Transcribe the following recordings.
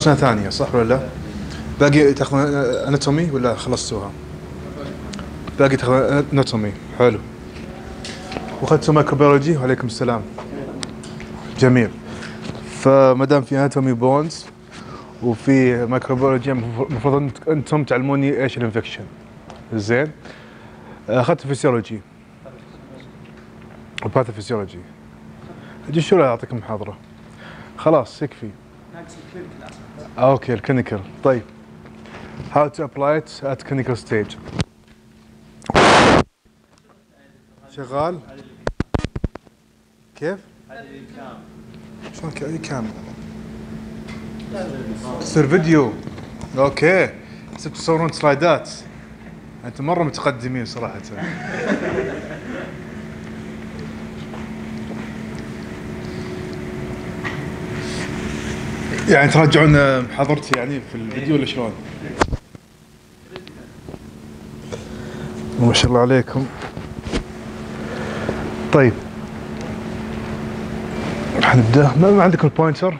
سنة ثانية صح ولا لا؟ باقي تاخذون اناتومي ولا خلصتوها؟ باقي تاخذون اناتومي. حلو. واخذتوا مايكروبيولوجي؟ وعليكم السلام. جميل. فما دام في اناتومي بونز وفي مايكروبيولوجي المفروض انتم تعلموني ايش الانفكشن. زين. اخذت فيسيولوجي وباثوفيسيولوجي. اجي شو اعطيكم محاضرة. خلاص يكفي. اوكي الكلينيكال. طيب. How to apply it at clinical stage. شغال؟ كيف؟ شلون كام؟ تصير فيديو. اوكي. صرتوا تصورون سلايدات. انتم مرة متقدمين صراحة. يعني تراجعون محاضرتي يعني في الفيديو ولا شلون؟ ما شاء الله عليكم. طيب راح نبدأ. ما عندكم البوينتر؟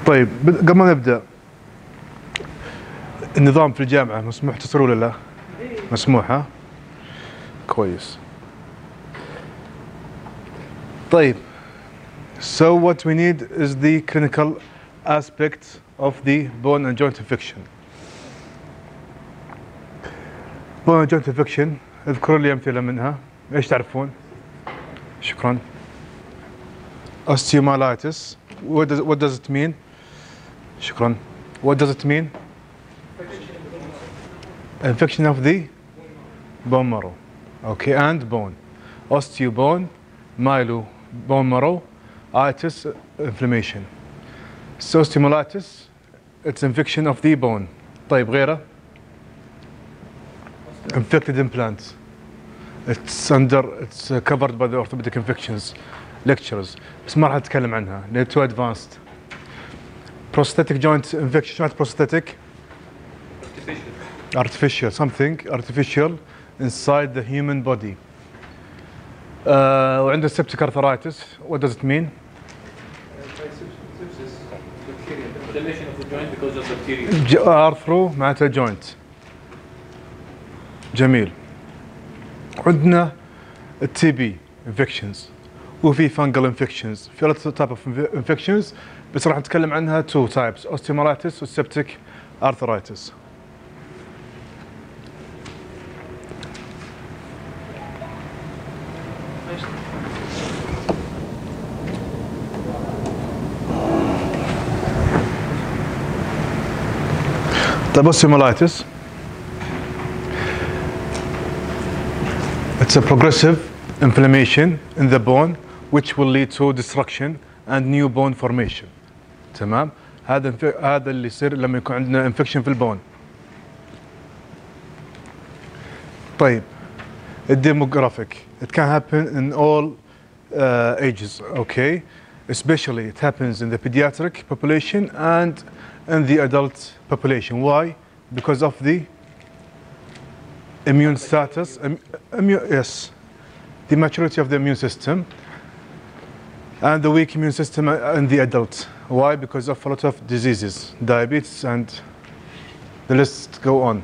طيب قبل ما نبدأ، النظام في الجامعة مسموح تصير ولا لا؟ مسموح ها؟ كويس. طيب. So what we need is the clinical aspect of the bone and joint infection. bone and joint infection اذكروا لي أمثلة منها. ايش تعرفون؟ شكرا. osteomyelitis. What does it mean? شكرا. What does it mean? Infection of the bone marrow. Okay, and bone. Osteobone, myelo, bone marrow, itis, inflammation. So osteomyelitis, it's infection of the bone. طيب غيره. Infected implants. It's covered by the orthopedic infections lectures. بس ما راح اتكلم عنها لأنها too advanced. Prosthetic joint infection. شو prosthetic? Artificial. Something artificial inside the human body. وعنده septic arthritis. What does it mean? Inflammation of the joint because of bacteria. arthro معناته joint. جميل. عندنا التي بي infections وفي fungal infections. في other type of infections بس راح نتكلم عنها two types: osteomyelitis و septic arthritis. طيب osteomyelitis. It's a progressive inflammation in the bone which will lead to destruction and new bone formation. تمام؟ هذا اللي يصير لما يكون عندنا infection في البون. طيب الديموغرافيك. It can happen in all ages, okay? Especially it happens in the pediatric population and in the adult population. Why? Because of the immune status. Yes, the maturity of the immune system and the weak immune system in the adult. Why? Because of a lot of diseases, diabetes, and the list go on.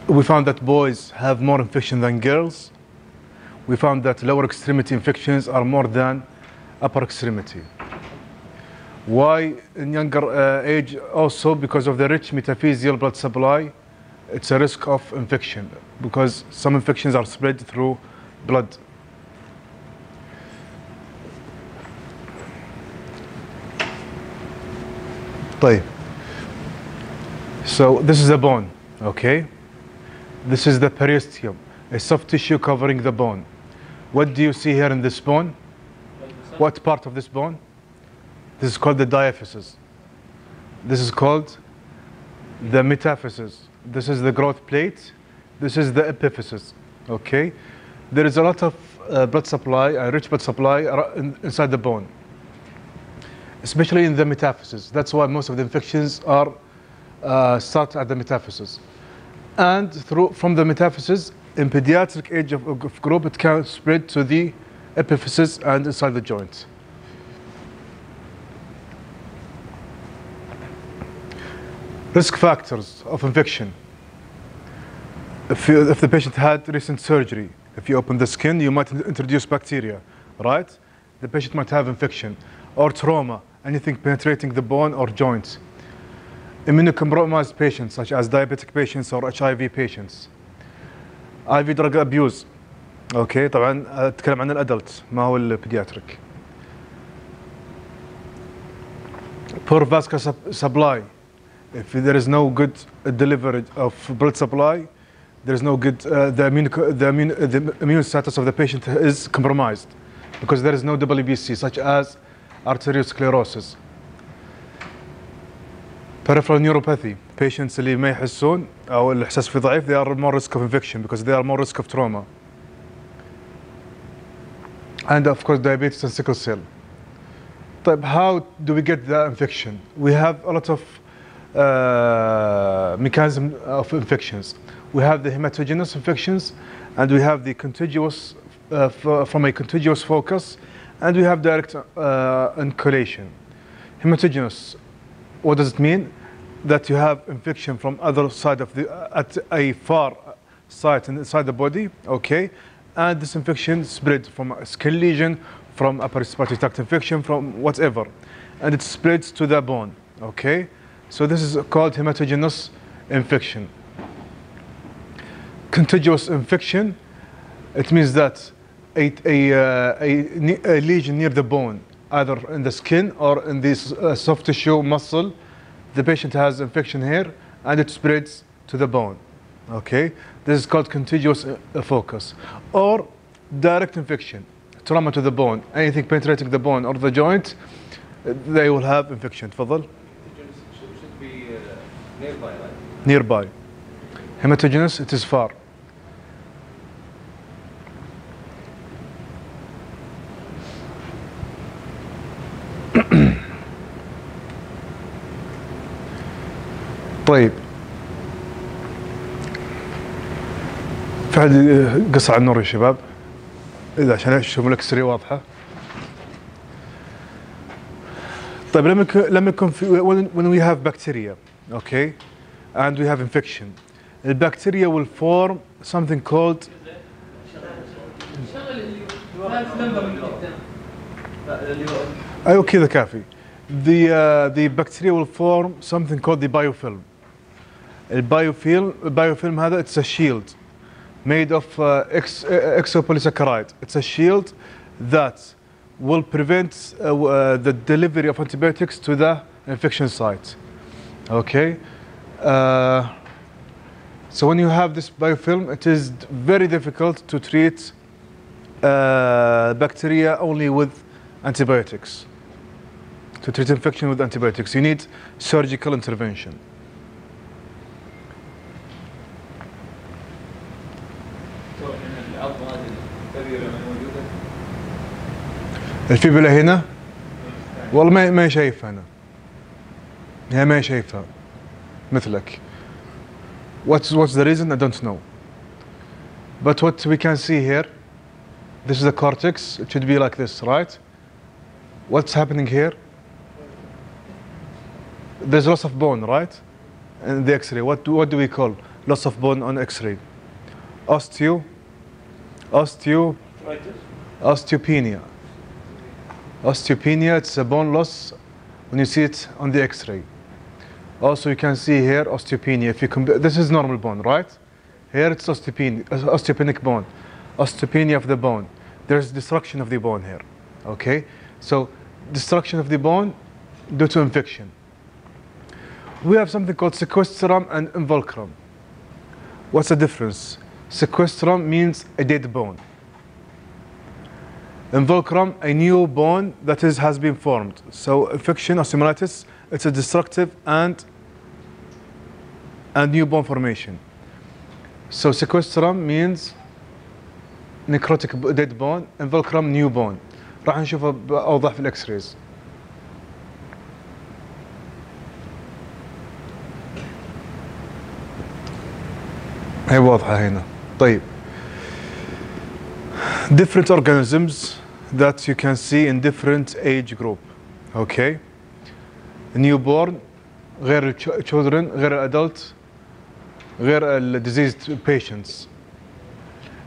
We found that boys have more infection than girls. We found that lower extremity infections are more than upper extremity. Why in younger age? Also because of the rich metaphyseal blood supply, it's a risk of infection because some infections are spread through blood. طيب. So this is a bone, okay? This is the periosteum, a soft tissue covering the bone. What do you see here in this bone? What part of this bone? This is called the diaphysis. This is called the metaphysis. This is the growth plate. This is the epiphysis. Okay? There is a lot of blood supply, a rich blood supply inside the bone, especially in the metaphysis. That's why most of the infections are start at the metaphysis. and from the metaphysis in pediatric age of group, it can spread to the epiphysis and inside the joint. Risk factors of infection. If the patient had recent surgery, if you open the skin, you might introduce bacteria, right? The patient might have infection or trauma, anything penetrating the bone or joints. Immunocompromised patients, such as diabetic patients or HIV patients. IV drug abuse. Okay, طبعا اتكلم عن الادلت ما هو البيدياتريك. Poor vascular supply. If there is no good delivery of blood supply, there is no good the immune status of the patient is compromised because there is no WBC, such as arteriosclerosis. Peripheral neuropathy. Patients اللي ما يحسون أو الإحساس فيه ضعيف, they are more risk of infection because they are more risk of trauma. And of course diabetes and sickle cell. طيب, how do we get the infection? We have a lot of mechanism of infections. We have the hematogenous infections, and we have the contiguous from a contiguous focus, and we have direct inculation. Hematogenous, what does it mean? That you have infection from other side of the at a far site inside the body, okay, and this infection spread from a skin lesion, from upper respiratory tract infection, from whatever, and it spreads to the bone, okay. So this is called hematogenous infection. Contiguous infection, it means that a lesion near the bone, either in the skin or in this soft tissue muscle, the patient has infection here and it spreads to the bone. Okay, this is called contiguous focus. Or direct infection, trauma to the bone, anything penetrating the bone or the joint, they will have infection. تفضل. Should be nearby, right? Nearby. Hematogenous, it is far. طيب، في حد قص على النور يا شباب إذا عشان تشوفون لك السرية واضحة. طيب، لما يكون في when we have bacteria, okay, and we have infection, the bacteria will form something called أيوة كذا كافي. The bacteria will form something called the biofilm. البايوفيلم هذا it's a shield made of exopolysaccharide. It's a shield that will prevent the delivery of antibiotics to the infection site. Okay, so when you have this biofilm, it is very difficult to treat bacteria only with antibiotics. To treat infection with antibiotics, you need surgical intervention. الفيبولا هنا والله ما شايفها أنا. هي ما شايفها مثلك. What's the reason? I don't know. But what we can see here, this is the cortex. It should be like this, right? What's happening here? There's loss of bone, right? In the X-ray, what do we call loss of bone on X-ray? Osteopenia. Osteopenia, it's a bone loss when you see it on the X-ray. Also, you can see here osteopenia. If you compare, this is normal bone, right? Here it's osteopenic bone, osteopenia of the bone. There's destruction of the bone here. Okay, so destruction of the bone due to infection. We have something called sequestrum and involucrum. What's the difference? Sequestrum means a dead bone. Involucrum, a new bone that has been formed. So infection, osteomyelitis, it's a destructive and new bone formation. So sequestrum means necrotic dead bone, involucrum new bone. راح نشوفه بأوضح في الإكس-rays. هي واضحة هنا. طيب. Different organisms that you can see in different age group. Okay. Newborn غير children غير adult غير diseased patients.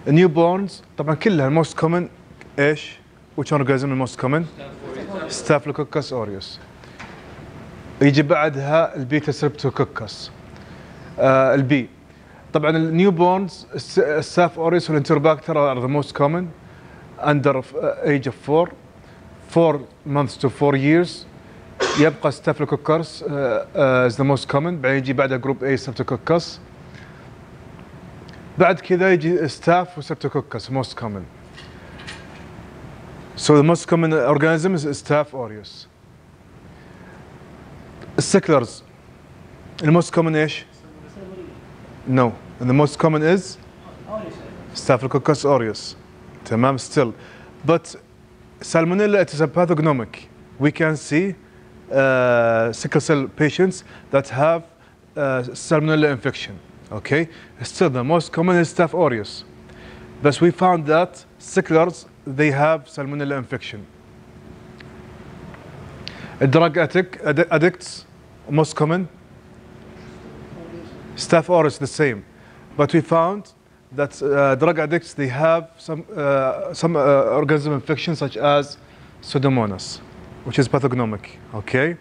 Newborns طبعا كلها most common ايش؟ which organism most common؟ Staphylococcus aureus. يجي بعدها البيتا سيربتوكوكس. البي. طبعا النيو بورنز الستاف اوريوس والانترباكتر are the most common under age of 4 months to 4 years. يبقى ستافيلوكوكس is the most common. بعدين يجي بعدها جروب A ستافيلوكوكس. بعد كذا يجي ستاف وستافيلوكوكس most common. So the most common organism is staph aureus. السكلرز الموست common ايش؟ No, and the most common is Staphylococcus aureus. تمام still. But Salmonella, it is a pathognomic. We can see sickle cell patients that have Salmonella infection. Okay, still the most common is Staph aureus. But we found that sicklers, they have Salmonella infection. Drug addicts, most common Staph aureus, the same, but we found that drug addicts, they have some organism infections such as Pseudomonas, which is pathognomic. Okay.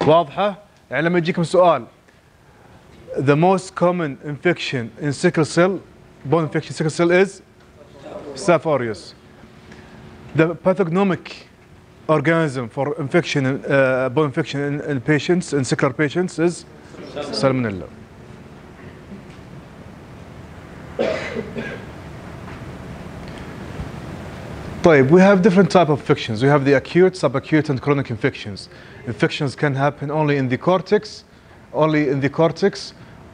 واضحة؟ يعني لما يجيكم سؤال the most common infection in sickle cell, bone infection sickle cell is Staph aureus. The pathognomic organism for infection, bone infection in patients, in sickler patients is Salmonella. طيب, we have different type of infections. We have the acute, subacute, and chronic infections. Infections can happen only in the cortex,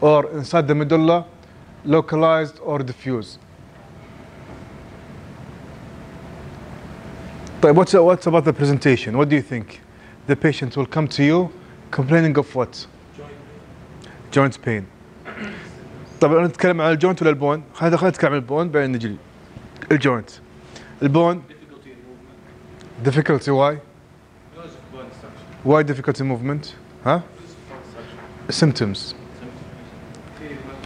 or inside the medulla, localized or diffuse. طيب, what's about the presentation? What do you think? The patient will come to you complaining of what? Joint pain. طبعا نتكلم عن الجوينت ولا البون؟ خلينا نتكلم عن البون بعدين نجي الجوينت. البون. Difficulty why? Why difficulty movement? Huh? Symptoms.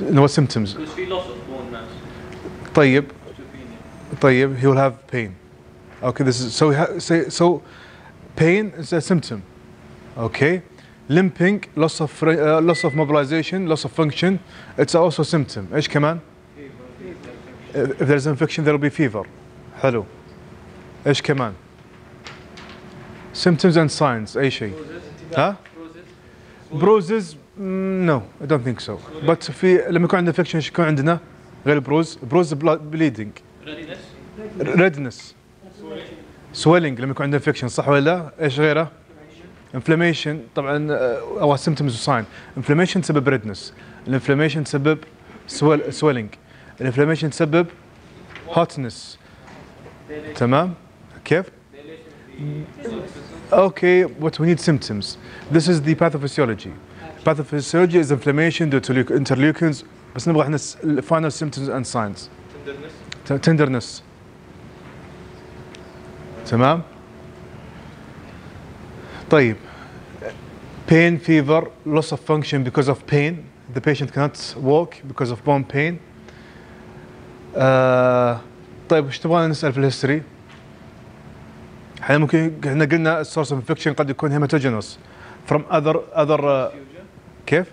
No, what symptoms? Because he loss of bone mass. طيب, he will have pain. Okay, this is so pain is a symptom. Okay, limping, loss of mobilization, loss of function, it's also a symptom. ايش كمان؟ If there's infection there will be fever. حلو. ايش كمان؟ Symptoms and signs. اي شيء. ها؟ Bruises? No, I don't think so. But في لما يكون عندنا infection ايش يكون عندنا؟ غير bruise bleeding. Redness. swelling لما يكون عندنا infection, صح ولا لا؟ ايش غيره؟ inflammation طبعا او symptoms sign. inflammation تسبب redness. الانفلاميشن تسبب swelling. الانفلاميشن تسبب hotness. تمام؟ كيف؟ Okay, but we need symptoms. This is the pathophysiology. Pathophysiology is inflammation due to interleukins. بس نبغى احنا final symptoms and signs. Tenderness. تمام؟ طيب. Pain, fever, loss of function because of pain. The patient cannot walk because of bone pain. طيب, ايش تبغى نسأل في الهيستوري؟ احنا ممكن احنا قلنا السورس اوف انفكشن قد يكون هيماتوجينوس from other كيف؟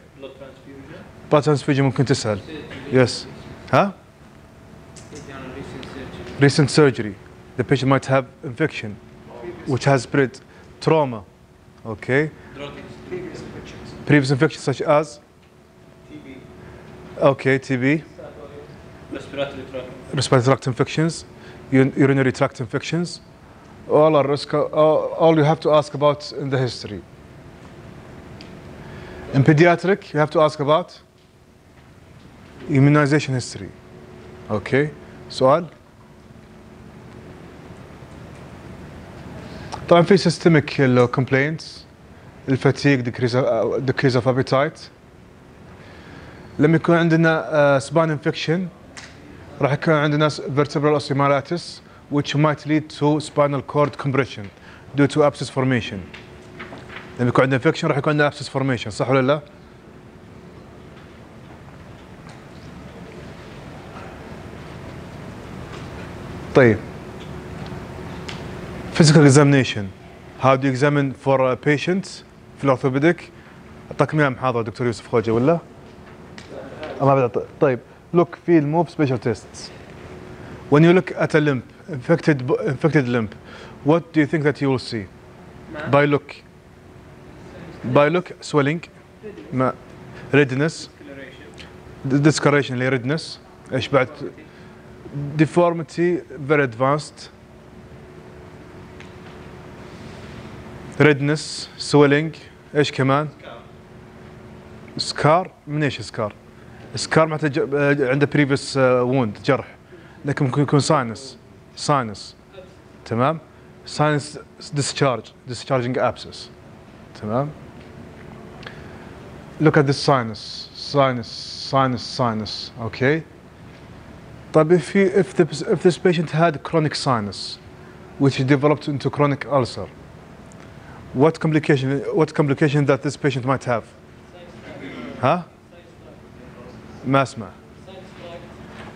blood transfusion ممكن تسأل. Yes. ها؟ Recent surgery. The patient might have infection which has spread. Trauma. Okay. Previous infections such as TB. Okay, TB. Respiratory tract infections, urinary tract infections. All are risk. All you have to ask about in the history. In pediatric, you have to ask about immunization history. Okay. سؤال. طبعا في systemic complaints, الفatigue, decrease of appetite. لما يكون عندنا spine infection راح يكون عندنا vertebral osteomyelitis which might lead to spinal cord compression due to abscess formation. لما يكون عندنا infection راح يكون عندنا abscess formation، صح ولا لا؟ طيب physical examination. How do you examine for a patient في الأورثوبيديك؟ أعطاكم إياها محاضرة دكتور يوسف خوجة ولا؟ ما بدي. طيب look في الموف special tests. When you look at a limb, infected limb, what do you think that you will see? By look, swelling, redness, discoloration اللي redness، إيش بعد؟ Deformity very advanced, redness, swelling، إيش كمان؟ سكار. من إيش سكار؟ سكار معناته عنده previous wound جرح، لكن ممكن يكون sinus تمام. sinus discharging abscess تمام. look at this sinus okay. طيب if this patient had chronic sinus which developed into chronic ulcer, what complication that this patient might have? Huh? Masma.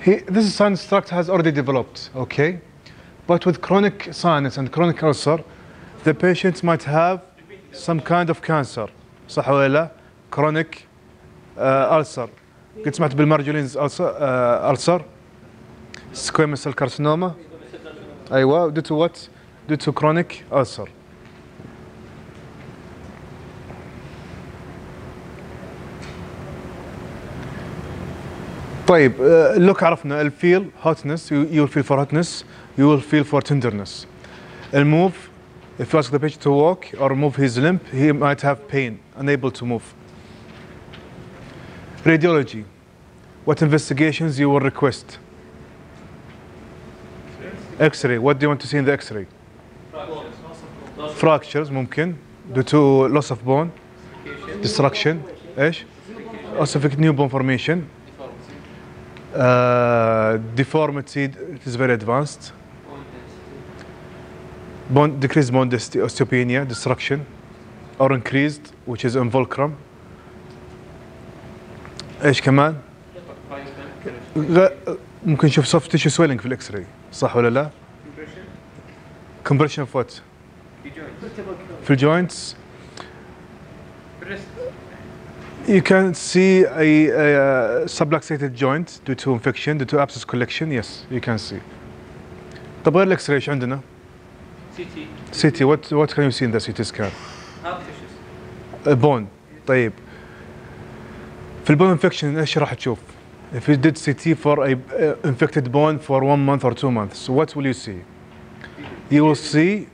This sinus tract has already developed, okay? But with chronic sinus and chronic ulcer, the patient might have some kind of cancer. صح ولا لا؟ chronic ulcer. قد سمعت بالمارجولينز ulcer. squamous cell carcinoma. أيوة. due to what? Due to chronic ulcer. طيب look عرفنا الفيل hotness, you will feel for hotness, you will feel for tenderness. المove, if you ask the patient to walk or move his limb, he might have pain, unable to move. Radiology, what investigations you will request? X-ray, what do you want to see in the X-ray? Fractures ممكن due to loss of bone, destruction, إيش؟ ossific new bone formation. Deformity, it is very advanced. Decreased bone density, osteopenia, destruction, or increased, which is involcrum. ايش كمان؟ ممكن نشوف soft tissue swelling في الاكس راي، صح ولا لا؟ compression of what؟ في الجوينتس. You can see a subluxated joint due to infection, due to abscess collection. Yes, you can see. طب غير الاكس راي ايش عندنا؟ CT. What can you see in the CT scan? bone. طيب في البون infection ايش راح تشوف؟ If you did CT for a infected bone for 1 month or 2 months, what will you see? You will see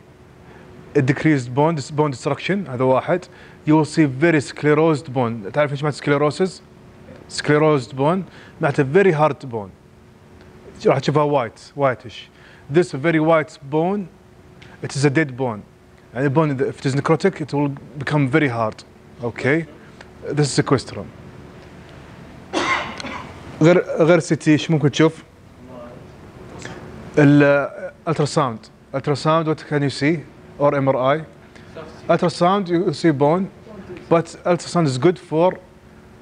a decreased bone destruction. هذا واحد. You will see very sclerosed bone. تعرف ايش معناته sclerosis؟ Sclerosed bone معناته very hard bone. راح تشوفها whitish. This very white bone, it is a dead bone. And the bone, if it is necrotic, it will become very hard. Okay? This is sequestrum. غير CT ايش ممكن تشوف؟ الالتراساوند. Ultrasound, what can you see? Or MRI? Ultrasound, you see bone, but ultrasound is good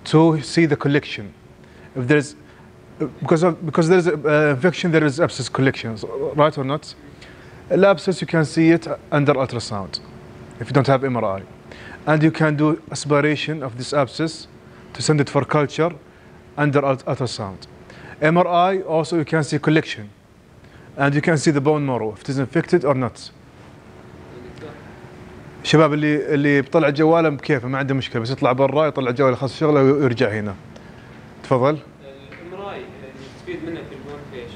to see the collection. If there is, because there is infection, there is abscess collection, right or not? The abscess, you can see it under ultrasound, if you don't have MRI, and you can do aspiration of this abscess to send it for culture under ultrasound. MRI also you can see collection, and you can see the bone marrow if it is infected or not. الشباب اللي بيطلع جواله بكيفه ما عنده مشكله، بس يطلع برا يطلع جواله يخلص شغله ويرجع هنا. تفضل. الام ار اي نستفيد منه في البون في ايش؟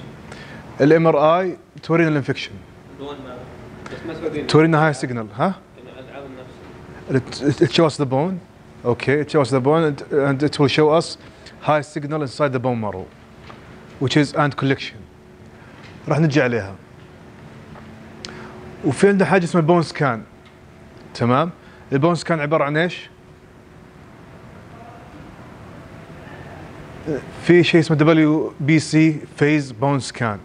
الام ار اي تورينا الانفكشن. البون بس ما تورينا هاي سيجنال ها؟ العظم نفسه. It shows the bone. Okay, it shows the bone and it will show us high signal inside the bone marrow, which is and collection. راح نجي عليها. وفي عندنا حاجه اسمها البون سكان. تمام؟ البون سكان عباره عن ايش؟ في شيء اسمه WBC phase bone scan.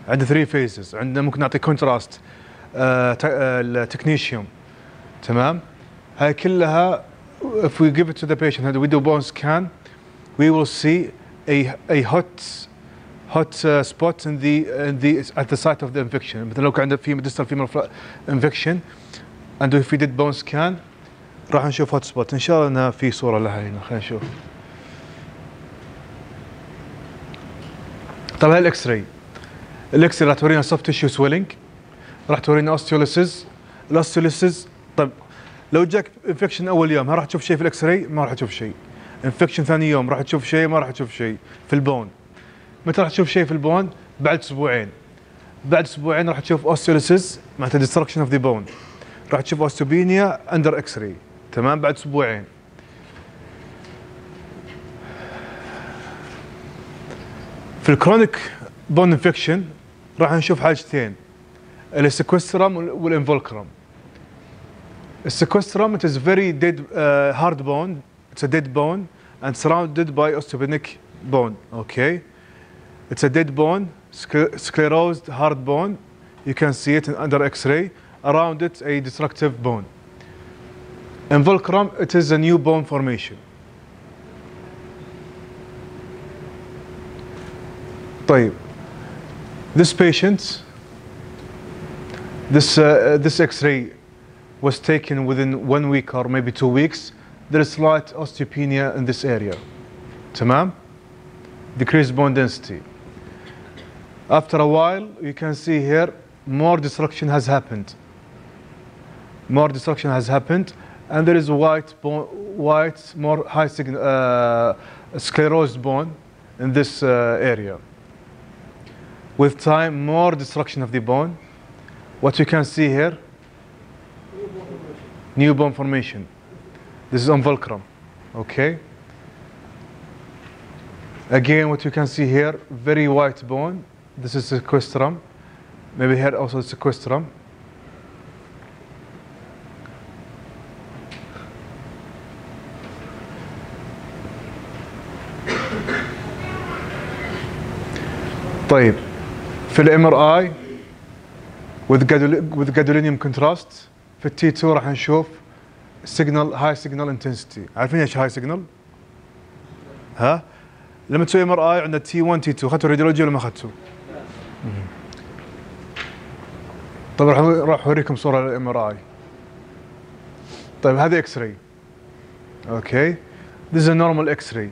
عنده 3 phases. عندنا ممكن نعطي كونتراست التكنيشيوم. تمام. هاي كلها if we give it to the patient and we do bone scan, we will see a hot spot in the at the site of the infection. مثلا لو كان عنده في distal femoral infection and if we did bone scan راح نشوف hot spot. ان شاء الله انها في صورة لها هنا. خلينا نشوف. طيب هاي الاكس راي. الاكس راي راح تورينا soft tissue swelling. راح تورينا osteolysis. الاوستيوليسيس طيب لو جاك انفكشن اول يوم راح تشوف شيء في الاكس راي؟ ما راح تشوف شيء. انفكشن ثاني يوم راح تشوف شيء؟ ما راح تشوف شيء. في البون متى راح تشوف شيء في البون؟ بعد اسبوعين. بعد اسبوعين راح تشوف اوستيوليسيس معناته ديستركشن اوف ذا بون. راح تشوف اوستوبينيا اندر اكس راي. تمام. بعد اسبوعين. في الكرونيك بون انفكشن راح نشوف حاجتين، السكوسترم والانفولكرم. السكوسترم it is very dead hard bone. It's a dead bone and surrounded by osteopenic bone. Okay, it's a dead bone, sclerosed hard bone. You can see it under X-ray. Around it, a destructive bone. Involcrum, it is a new bone formation. طيب, this patient, this X-ray was taken within 1 week or maybe 2 weeks. There is slight osteopenia in this area. تمام? Decreased bone density. After a while, you can see here more destruction has happened. More destruction has happened, and there is white bone, more high sclerosed bone in this area. With time, more destruction of the bone. What you can see here, new bone formation. This is involcrum. Okay. Again, what you can see here, very white bone. This is sequestrum. Maybe here also sequestrum. طيب, في الام ار اي with gadolinium contrast في التي 2 راح نشوف signal high signal intensity. عارفين ايش هاي signal؟ ها؟ لما تسوي ام ار اي عندنا تي 1 تي 2. اخذتوا راديولوجي ولا ما اخذتوا؟ طيب راح اوريكم صوره للام ار اي. طيب هذه اكس راي. اوكي. This is a normal X-ray.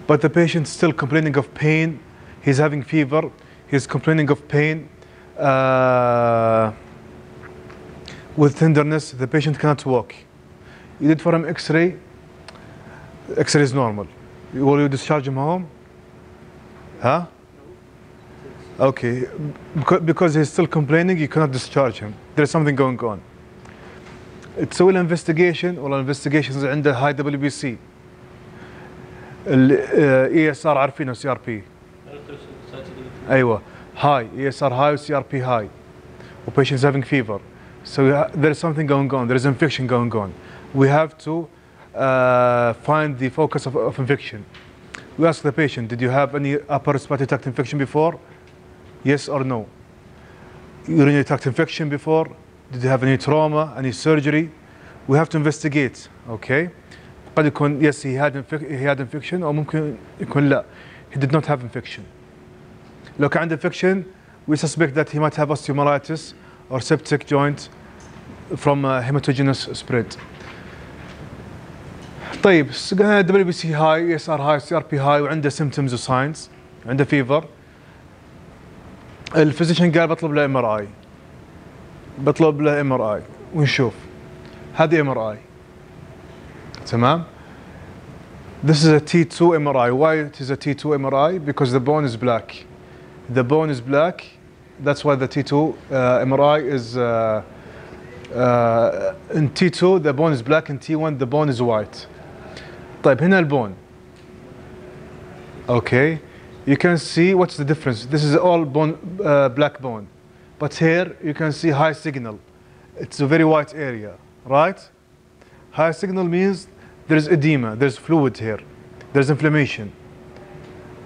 But the patient is still complaining of pain. He's having fever. He's complaining of pain. With tenderness, the patient cannot walk. You did for him X-ray. X-ray is normal. Will you discharge him home? Huh? Okay. Because he's still complaining, you cannot discharge him. There is something going on. تسوي له investigation ولا investigations عنده high WBC. ال ESR عارفينه CRP. أيوة. High ESR high CRP high. The patient is having fever. So there is something going on. There is infection going on. We have to find the focus of infection. We ask the patient, did you have any upper respiratory tract infection before? Yes or no? Urinary tract infection before? Did you have any trauma, any surgery? We have to investigate. Okay? قد يكون yes he had infection أو ممكن يكون لا he did not have infection. لو كان عنده infection, we suspect that he might have osteomyelitis or septic joint from hematogenous spread. طيب WBC high, ESR high, CRP high وعنده symptoms و signs, عنده fever. الفيزيشن قال بطلب له MRI. بطلب له MRI ونشوف. هذه MRI. تمام. This is a T2 MRI. Why it is a T2 MRI? Because the bone is black. The bone is black. That's why the T2 MRI is in T2 the bone is black, in T1 the bone is white. طيب هنا البون. Okay. You can see what's the difference. This is all bone, black bone. But here you can see high signal. It's a very white area, right? High signal means there is edema, there's fluid here. There's inflammation.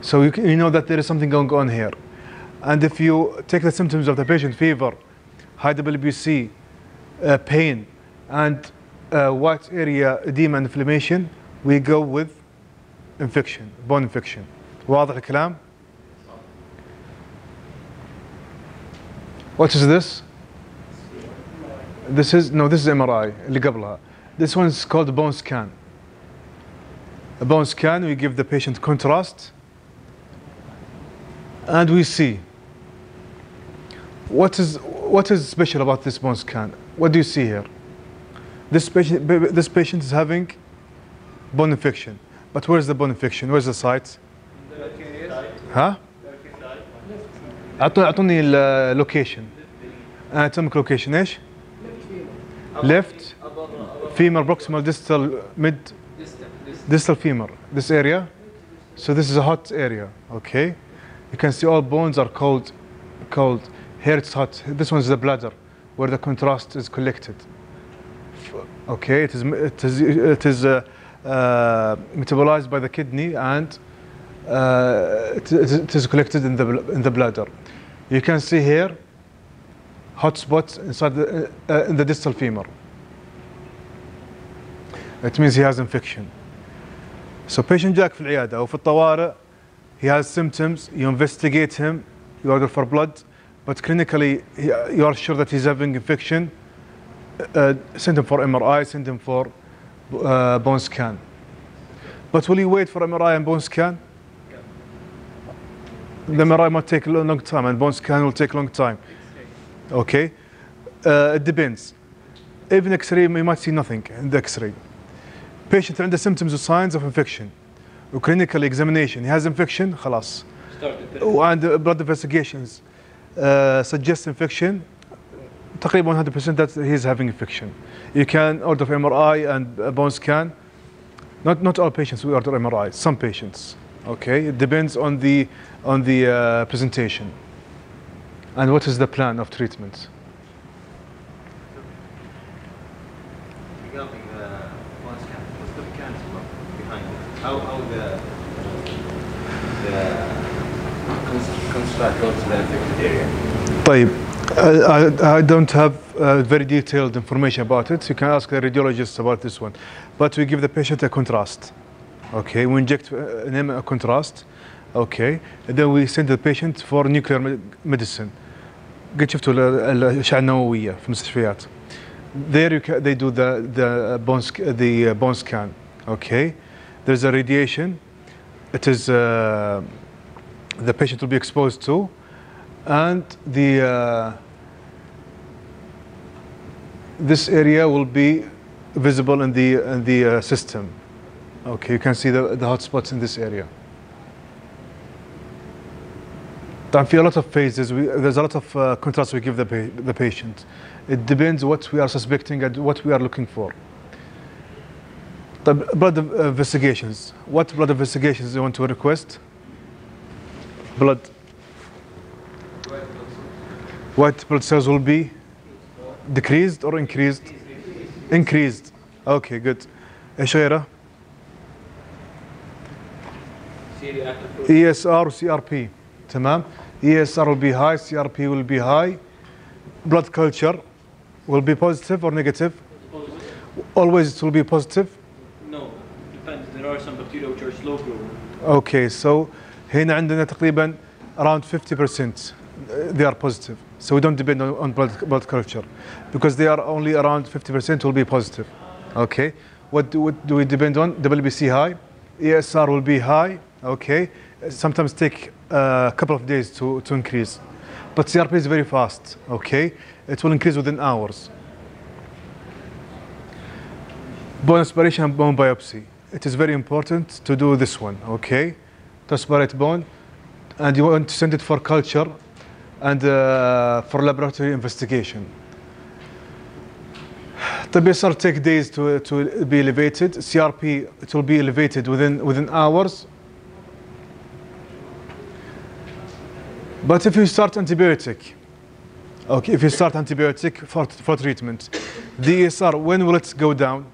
So you know that there is something going on here. And if you take the symptoms of the patient, fever, high WBC, pain, and white area edema and inflammation, we go with infection, bone infection. واضح الكلام? What is this? This is MRI اللي قبلها. This one is called bone scan. A bone scan, we give the patient contrast and we see what is special about this bone scan. What do you see here? This patient is having bone infection. But where's the bone infection? Where's the site? ها؟ أعطوني اللوكيشن. Anatomic location ايش؟ Left femur proximal distal mid distal femur. This area. So this is a hot area. Okay. You can see all bones are cold. Here it's hot. This one is the bladder, where the contrast is collected. Okay. It is metabolized by the kidney and it is collected in the bladder. You can see here hot spots inside in the distal femur. It means he has infection. So patient جاك في العيادة أو في الطوارئ, he has symptoms, you investigate him, you order for blood, but clinically you are sure that he's having infection, send him for MRI, send him for bone scan. But will you wait for MRI and bone scan? The MRI might take a long time and bone scan will take a long time. Okay? It depends. Even X-ray, you might see nothing in the X-ray. Patient عنده symptoms or signs of infection. Clinical examination, he has infection, خلاص. And blood investigations suggest infection. تقريبا 100% that he is having infection. You can order for MRI and a bone scan. Not all patients will order MRI. Some patients. Okay, it depends on the presentation. And what is the plan of treatment? Regarding the bone scan, what's the mechanism behind it? How the construct goes to the affected area? طيب, I don't have very detailed information about it. You can ask the radiologist about this one. But we give the patient a contrast. Okay, we inject a contrast. Okay, and then we send the patient for nuclear medicine. قد شفتوا الأشعة النووية في المستشفيات. There they do the bone scan. Okay, there's a radiation. It is the patient will be exposed to, and this area will be visible in the system. Okay, you can see the hot spots in this area. There are a lot of phases. There's a lot of contrast we give the patient. It depends what we are suspecting and what we are looking for. The blood investigations. What blood investigations do you want to request? Blood. White blood cells will be decreased or increased? Increased. Okay, good. ايش غيره؟ ESR or CRP. تمام. ESR will be high, CRP will be high. Blood culture will be positive or negative? Positive. Always it will be positive? No, depends. There are some bacteria which are slow growing. Okay, so هنا عندنا تقريبا around 50% they are positive. So we don't depend on blood culture because they are only around 50% will be positive. Okay, what do we depend on? WBC high, ESR will be high. Okay, sometimes take a couple of days to increase, but CRP is very fast. Okay, it will increase within hours. Bone aspiration and bone biopsy. It is very important to do this one. Okay, to aspirate bone, and you want to send it for culture and for laboratory investigation. The BSR take days to be elevated. CRP, it will be elevated within hours. But if you start antibiotic, okay, if you start antibiotic for treatment, the ESR, when will it go down?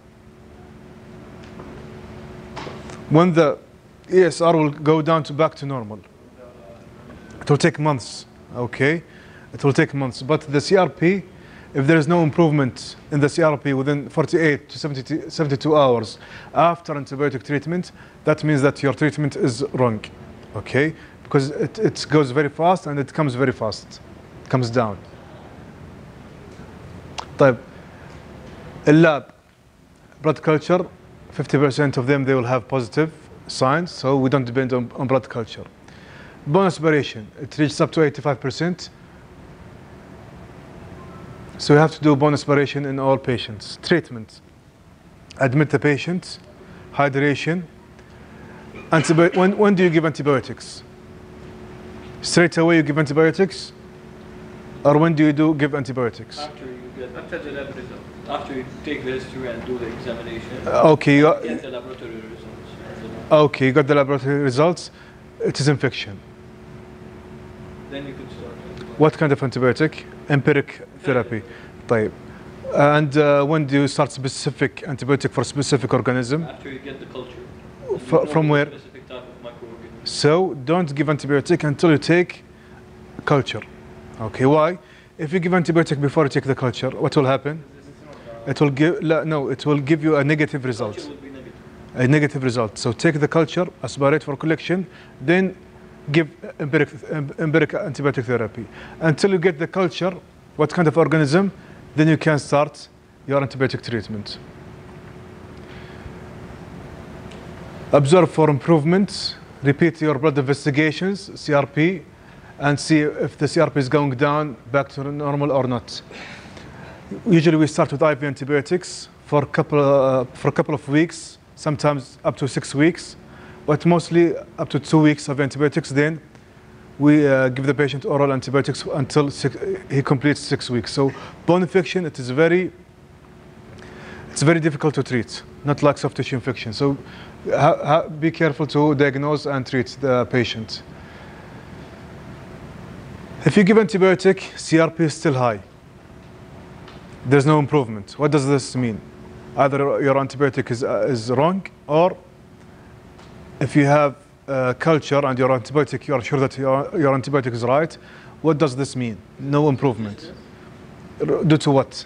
When the ESR will go down to back to normal. It will take months, okay? It will take months. But the CRP, if there is no improvement in the CRP within 48 to 72 hours after antibiotic treatment, that means that your treatment is wrong, okay? Because it goes very fast and it comes very fast. It comes down. طيب, اللاب, blood culture, 50% of them, they will have positive signs, so we don't depend on blood culture. Bone aspiration, it reaches up to 85%. So we have to do bone aspiration in all patients. Treatment, admit the patient, hydration. When do you give antibiotics? Straight away you give antibiotics? Or when do you give antibiotics? After the lab result. After you take the history and do the examination. Okay. You get the laboratory results. Okay, you got the laboratory results. It is infection. Then you could start. What kind of antibiotic? Empiric therapy. طيب. And when do you start specific antibiotic for specific organism? After you get the culture. From where? Specific type of microorganism. So don't give antibiotic until you take culture. Okay, why? If you give antibiotic before you take the culture, what will happen? It will give you a negative result. Culture will be negative. A negative result. So take the culture, aspirate for collection, then give empiric antibiotic therapy. Until you get the culture, what kind of organism, then you can start your antibiotic treatment. Observe for improvement. Repeat your blood investigations, CRP, and see if the CRP is going down back to normal or not. Usually we start with IV antibiotics for a couple of weeks, sometimes up to 6 weeks, but mostly up to 2 weeks of antibiotics. Then we give the patient oral antibiotics until he completes 6 weeks. So bone infection, it's very difficult to treat, not like soft tissue infection. So be careful to diagnose and treat the patient. If you give antibiotic, CRP is still high. There's no improvement. What does this mean? Either your antibiotic is wrong, or if you have culture and your antibiotic, you are sure that your antibiotic is right. What does this mean? No improvement. Due to what?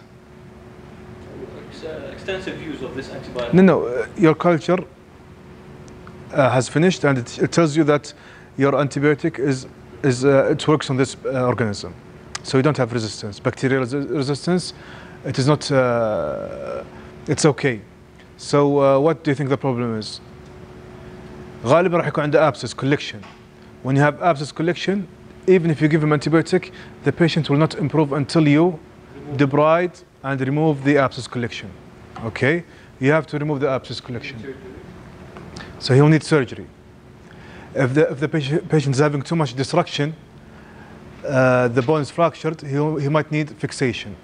Extensive use of this antibiotic. No, your culture has finished, and it tells you that your antibiotic it works on this organism, so you don't have resistance, bacterial resistance. It is not. It's okay. So what do you think the problem is? غالبا راح يكون عنده abscess collection. When you have abscess collection, even if you give him antibiotic, the patient will not improve until you debride and remove the abscess collection. Okay, you have to remove the abscess collection. So he'll need surgery. If the patient is having too much destruction, the bone is fractured, he might need fixation.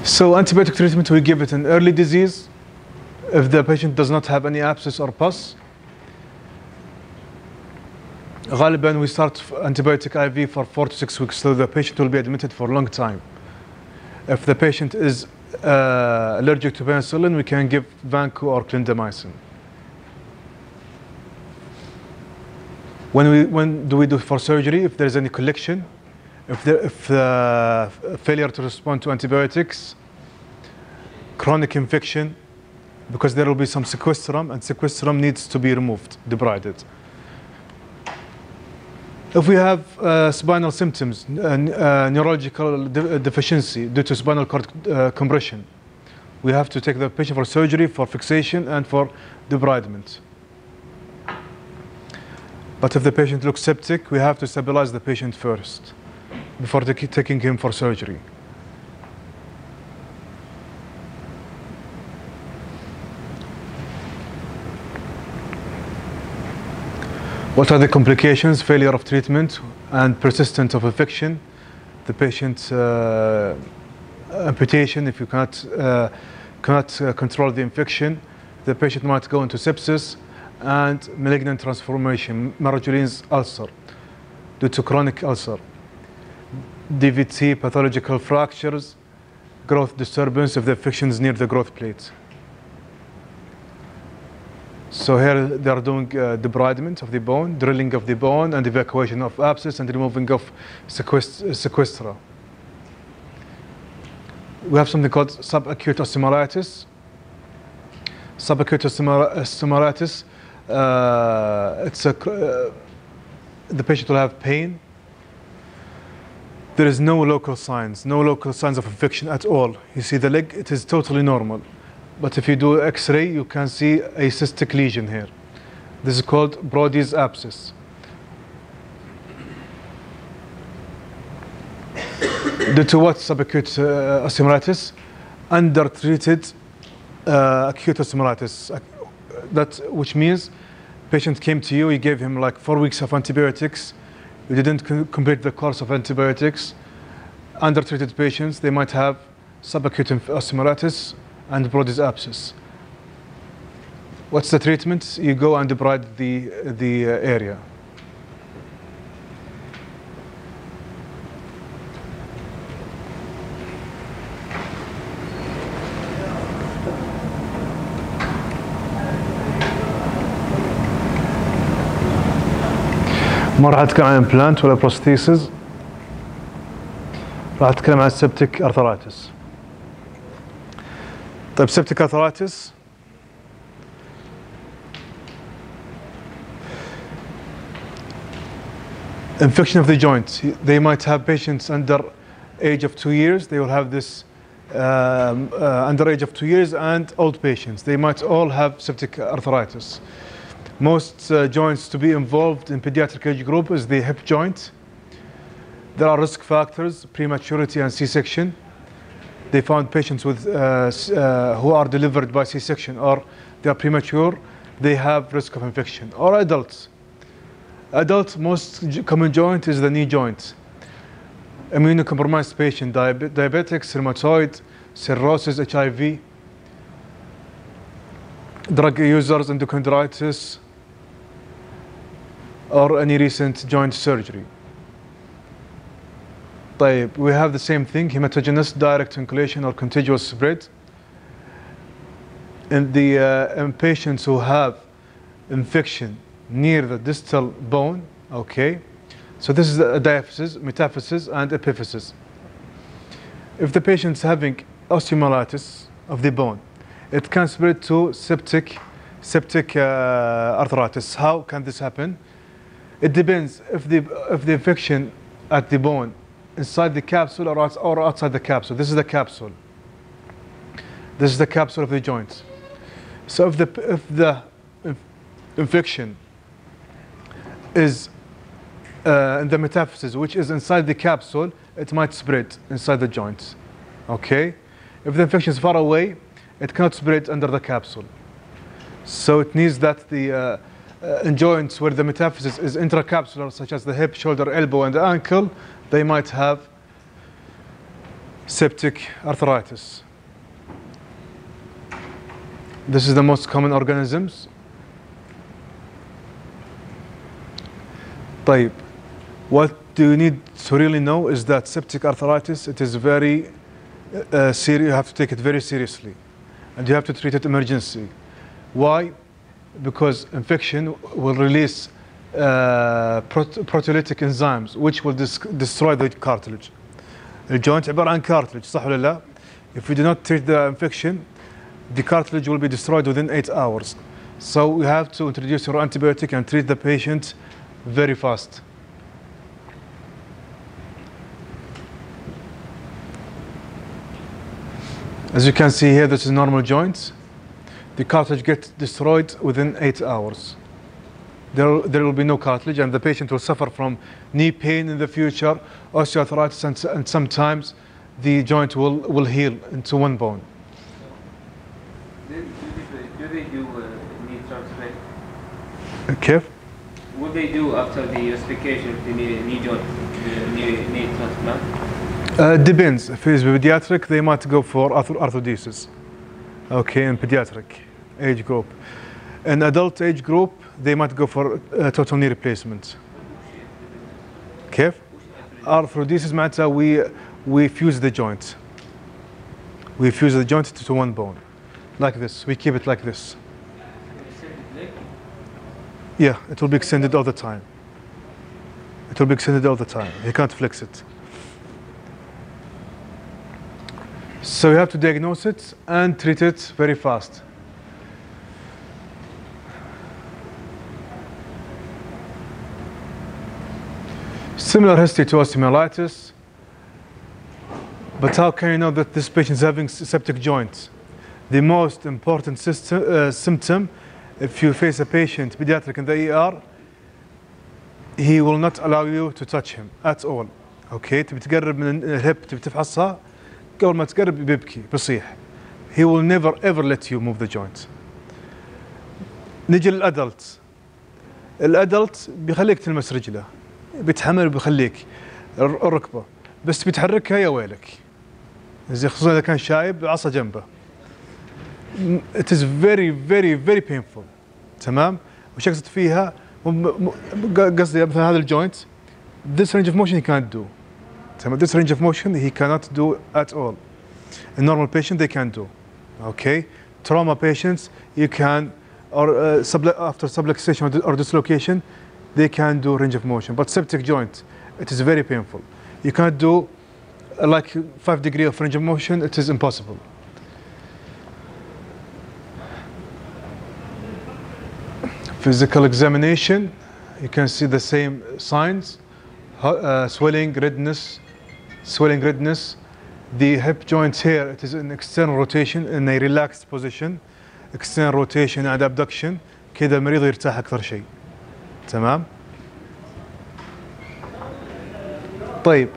So antibiotic treatment, we give it in early disease. If the patient does not have any abscess or pus, غالبا we start antibiotic IV for 4 to 6 weeks, so the patient will be admitted for a long time. If the patient is allergic to penicillin, we can give Vanco or clindamycin. When do we do for surgery? If there is any collection, if failure to respond to antibiotics, chronic infection, because there will be some sequestrum, and sequestrum needs to be removed, debrided. If we have spinal symptoms, neurological deficiency due to spinal cord compression, we have to take the patient for surgery, for fixation, and for debridement. But if the patient looks septic, we have to stabilize the patient first before taking him for surgery. What are the complications? Failure of treatment and persistence of infection. The patient amputation, if you cannot control the infection, the patient might go into sepsis and malignant transformation, Marjolin's ulcer, due to chronic ulcer. DVT, pathological fractures, growth disturbance if the infection is near the growth plate. So here they are doing debridement of the bone, drilling of the bone, and evacuation of abscess and removing of sequestra. We have something called subacute osteomyelitis. Subacute osteomyelitis, the patient will have pain. There is no local signs of infection at all. You see the leg, it is totally normal. But if you do X-ray, you can see a cystic lesion here. This is called Brody's abscess. Due to what subacute osteomyelitis? Undertreated acute osteomyelitis. Which means patient came to you, you gave him like 4 weeks of antibiotics, you didn't complete the course of antibiotics. Undertreated patients, they might have subacute osteomyelitis and Brody's abscess. What's the treatment? You go and debride the area. ما راح اتكلم عن implant ولا prosthesis. راح اتكلم عن septic arthritis. طيب septic arthritis infection of the joint. They might have patients under age of 2 years. They will have this under age of 2 years, and old patients. They might all have septic arthritis. Most joints to be involved in pediatric age group is the hip joint. There are risk factors, prematurity and C-section. They found patients with who are delivered by C-section or they are premature, they have risk of infection. Or adults. Adult, most common joint is the knee joint. Immunocompromised patient, diabetics, rheumatoid, cirrhosis, HIV, drug users, endochondritis, or any recent joint surgery. We have the same thing, hematogenous direct inclusion or contiguous spread. In patients who have infection near the distal bone, okay. So this is a diaphysis, metaphysis, and epiphysis. If the patient is having osteomyelitis of the bone, it can spread to septic arthritis. How can this happen? It depends if the infection at the bone inside the capsule or outside the capsule. This is the capsule. This is the capsule of the joint. So if the infection is in the metaphysis, which is inside the capsule, it might spread inside the joint. Okay? If the infection is far away, it cannot spread under the capsule. So it needs that the in joints where the metaphysis is intracapsular, such as the hip, shoulder, elbow, and the ankle, they might have septic arthritis. This is the most common organisms. طيب, what do you need to really know is that septic arthritis, it is very serious. You have to take it very seriously, and you have to treat it emergency. Why? Because infection will release proteolytic enzymes which will destroy the cartilage. الجوينت عبارة عن cartilage, صح ولا لا? If we do not treat the infection, the cartilage will be destroyed within 8 hours. So we have to introduce your antibiotic and treat the patient very fast. As you can see here, this is normal joints. The cartilage gets destroyed within 8 hours. There will be no cartilage, and the patient will suffer from knee pain in the future, osteoarthritis, and sometimes the joint will heal into one bone. Do they do knee transplant? Okay. What they do after the ossification of the knee joint, knee transplant? Depends. If it's pediatric, they might go for arthrodesis. Okay, in pediatric age group. In adult age group, they might go for total knee replacement. كيف؟ arthrodesis معناتها we fuse the joint. We fuse the joint to one bone, like this. We keep it like this. Yeah, it will be extended all the time. It will be extended all the time. You can't flex it. So you have to diagnose it and treat it very fast. Similar history to osteomyelitis. But how can you know that this patient is having septic joints? The most important symptom, if you face a patient, pediatric in the ER, he will not allow you to touch him at all. Okay, تبي تقرب من الهب تبي تفحصها قبل ما تقرب بيبكي بيصيح. He will never ever let you move the joint. نجي للأدلت. الأدلت بيخليك تلمس رجله، بيتحمل وبيخليك الركبة، بس بتحركها يا ويلك. زي خصوصا إذا كان شايب عصا جنبه. It is very very very painful. تمام؟ وش أقصد فيها؟ قصدي مثلا هذا الجوينت this range of motion he can't do. This range of motion he cannot do at all. A normal patient they can do. Okay, trauma patients you can, or after subluxation or dislocation they can do range of motion. But septic joint it is very painful. You can't do like 5 degrees of range of motion. It is impossible. Physical examination, you can see the same signs, swelling, redness. The hip joint here, it is an external rotation in a relaxed position, external rotation and abduction. كذا المريض يرتاح أكثر شيء. تمام؟ طيب.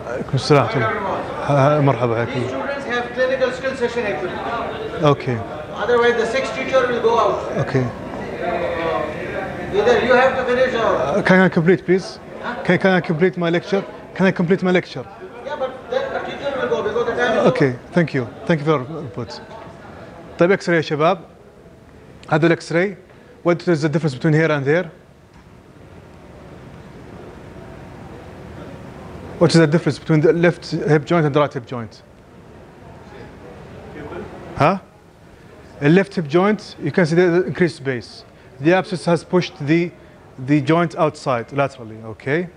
عليكم السلام. مرحبا حياكم. These students have clinical skill session actually. Okay. Otherwise the 6th teacher will go out. Okay. Either you have to finish or... Can I complete, please? Huh? Can I complete my lecture? Can I complete my lecture? Yeah, but then the teacher will go because the time is Okay, thank you. Thank you for your input. طيب اكس راي يا شباب. هذا الاكس راي. What is the difference between here and here? What is the difference between the left hip joint and the right hip joint? Huh? A left hip joint, you can see the increased space. The abscess has pushed the joint outside laterally, okay?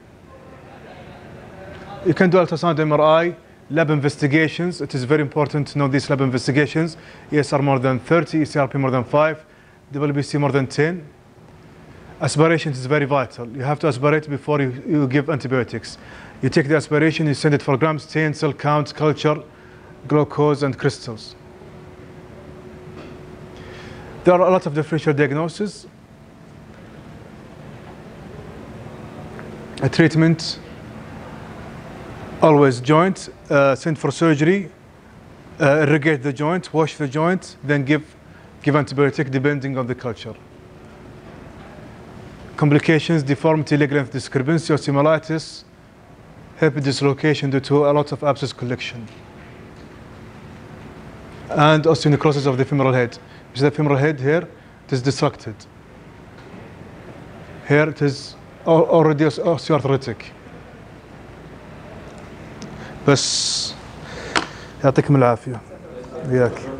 You can do ultrasound MRI, lab investigations. It is very important to know these lab investigations. ESR more than 30, ECRP more than 5, WBC more than 10. Aspiration is very vital. You have to aspirate before you give antibiotics. You take the aspiration, you send it for gram stain, cell count, culture, glucose, and crystals. There are a lot of differential diagnoses. A treatment, always joint, send for surgery, irrigate the joint, wash the joint, then give antibiotic depending on the culture. Complications, deformity, leg length discrepancy, osteomyelitis, hip dislocation due to a lot of abscess collection, and osteonecrosis of the femoral head. The femoral head here, it is disrupted. Here it is already osteoarthritic. بس يعطيكم العافية. وياك.